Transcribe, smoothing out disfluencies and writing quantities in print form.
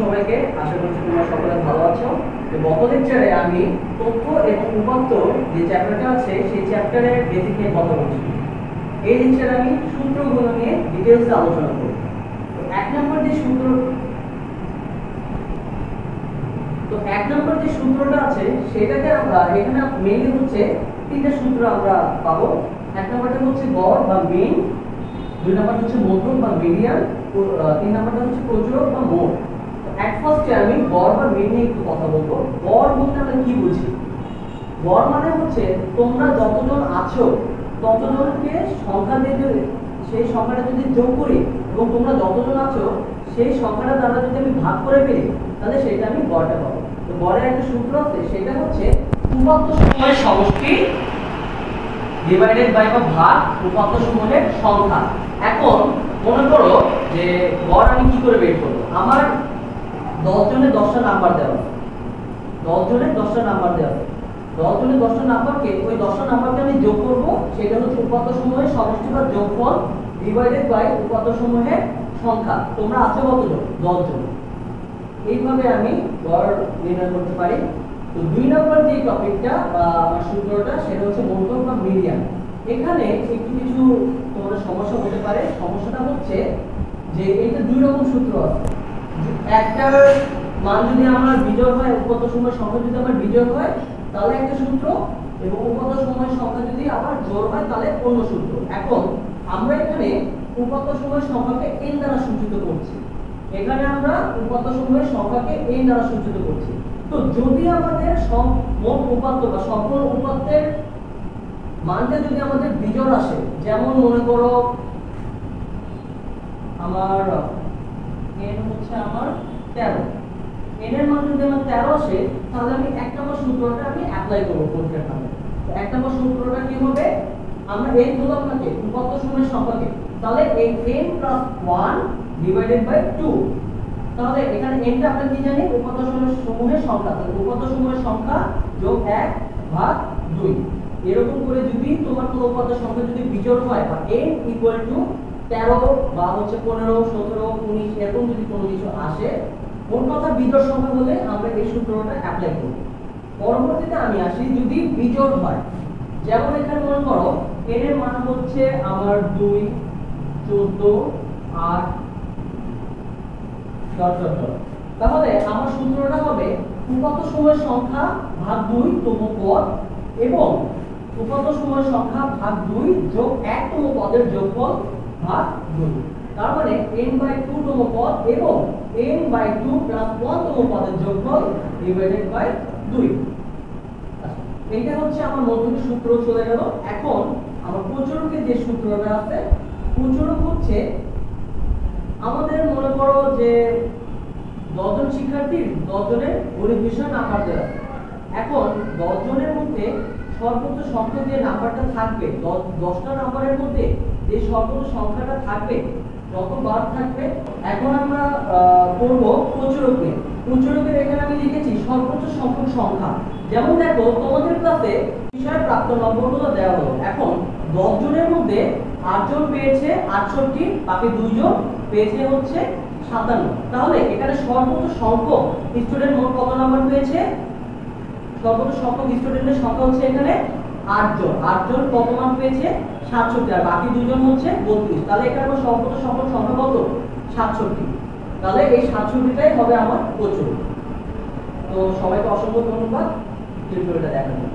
সবাইকে, আশা করছি তোমরা সকলে ভালো আছো। তো গত লেকচারে আমি তথ্য এবং উপাত্ত যে চ্যাপ্টারটা আছে সেই চ্যাপ্টারের বেসিক নিয়ে কথা বলছি। এই লেকচারে আমি সূত্রগুলো নিয়ে ডিটেইলসে আলোচনা করব। তো এক নম্বর যে সূত্রটা আছে সেটাকে আমরা এখানে মেইনলি হচ্ছে তিনটা সূত্র আমরা পাবো। এক নম্বরটা হচ্ছে গড় বা মিন, দুই নম্বরটা হচ্ছে মধ্যক বা মিডিয়ান, তিন নম্বরটা হচ্ছে প্রচুরক বা মোট। এক ফার্স্টে আমি গড় বা মিন নিয়ে একটু কথা বলবো। গড় বলতে আমরা কি বুঝি? গড় মানে হচ্ছে তোমরা যতজন আছো ততজনকে সংখ্যা দিয়ে সেই সংখ্যাটা যদি যোগ করি এবং তোমরা যতজন আছো সেই সংখ্যাটা দ্বারা যদি আমি ভাগ করে ফেলি তাহলে সেটা আমি গড়টা পাবো। তো গড়ের একটা সূত্র আছে, সেটা হচ্ছে উপাত্ত সমূহের সমষ্টি ডিভাইডেড বাই বা ভাগ উপাত্ত সমূহের সংখ্যা। এখন মনে করো যে গড় আমি কি করে বের করব? আমার 10 জনের 10টা নাম্বার দেওয়া আছে, 10 জনের 10টা নাম্বার দেওয়া আছে, 10 জনের 10টা নাম্বারকে ওই 10টা নাম্বারকে আমি যোগ করব, সেটা হচ্ছে উপাত্ত সমূহের সমষ্টি বা যোগফল ডিভাইডেড বাই উপাত্ত সমূহের সংখ্যা। তোমরা আছো কতজন? 10 জন। এইভাবে আমি গড় নির্ণয় করতে পারি। তো দুই নম্বর যে টপিকটা বা আমার সূত্রটা সেটা হচ্ছে মধ্যক বা মিডিয়ান। এখানে একটু কিছু তোমাদের সমস্যা হতে পারে। সমস্যাটা হচ্ছে যে এটা দুই রকম সূত্র আছে। একটার মান যদি আমার বিজোড় হয়, উপাত্ত সমূহের সংখ্যা যদি আমার বিজোড় হয় তাহলে একটা সূত্র, এবং উপাত্ত সমূহের সংখ্যা যদি আবার জোড় হয় তাহলে অন্য সূত্র। এখন আমরা এখানে উপাত্ত সমূহের সংখ্যাকে n দ্বারা সূচিত করছি। এখানে আমরা উপাত্ত সমূহের সংখ্যাকে n দ্বারা সূচিত করছি। তো যদি আমাদের মোট উপাত্ত বা সকল উপাত্তের মানটা যদি আমাদের বিজোড় আসে, যেমন মনে করো আমার n হচ্ছে আমার 13, n এর মান যদি আমার 13 আসে তাহলে আমি এক নম্বর সূত্রটা আমি অ্যাপ্লাই করব পরীক্ষার নামে। তো এক নম্বর সূত্রটা কি হবে? আমরা n বললাম নাকি উপাত্ত সমূহের সংখ্যাকে, তাহলে এই n + 1 ডিভাইডেড বাই 2। তাহলে এখানে n টা আমরা কি জানি? উপাত্ত সমূহের সংখ্যা। তাহলে উপাত্ত সমূহের সংখ্যা যোগ 1 ভাগ 2। এরকম করে যদি তোমার কোনো উপাত্ত সংখ্যা যদি বিজোড় হয় বা n = 13 বা হচ্ছে 15, 17, 19 এরকম যদি কোনো কিছু আসে, কোন কথা বিজোড় সংখ্যা হলে আমরা এই সূত্রটা অ্যাপ্লাই করব। পরবর্তীতে আমি আসি যদি বিজোড় হয়, যেমন এখানে মনে করো n এর মান হচ্ছে আমার 2, 14, 8 তাহলে আমার সূত্রটা হবে উপাত্ত সমূহের সংখ্যা ভাগ 2 তম পদ এবং উপাত্ত সমূহের সংখ্যা ভাগ 2 যোগ 1 তম পদের যোগফল ভাগ 2। তার মানে n/2 তম পদ এবং n/2 + 1 তম পদের যোগফল ডিভাইডেড বাই 2। এটা হচ্ছে আমার মধ্যকের সূত্র চলে গেল। এখন আমার প্রচুরকের যে সূত্রটা আছে, প্রচুরক হচ্ছে আমাদের মনে করো যে 10 জন শিক্ষার্থীর 10 জনের গণিত বিষয় নাম্বার দেওয়া আছে। এখন 10 জনের মধ্যে সর্বোচ্চ সংখ্যক যে নাম্বারটা থাকবে, 10টা নাম্বারের মধ্যে যে সর্বোচ্চ সংখ্যাটা থাকবে, যতবার থাকবে। এখন আমরা পড়ব প্রচুরক নিয়ে। প্রচুরকের এখানে আমি লিখেছি সর্বোচ্চ সংখ্যক সংখ্যা। যেমন দেখো তোমাদের ক্লাসে বিষয় প্রাপ্ত নম্বরগুলো দেওয়া হলো। এখন 10 জনের মধ্যে 8 জন পেয়েছে 68, বাকি 2 জন পেয়েছে হচ্ছে 57। তাহলে এখানে সর্বোচ্চ সংখ্যক স্টুডেন্ট মোট কত নাম্বার পেয়েছে? সর্বোচ্চ সংখ্যক স্টুডেন্টের সংখ্যা হচ্ছে এখানে 8 জন। 8 জন কত মান পেয়েছে? 67, আর বাকি 2 জন হচ্ছে 32। তাহলে এখানে আমার সর্বোচ্চ সংখ্যক সংখ্যা কত? 67। তাহলে এই 67টাই হবে আমার প্রচুর। তো সবাইকে অসংখ্য ধন্যবাদ ভিডিওটা দেখার জন্য।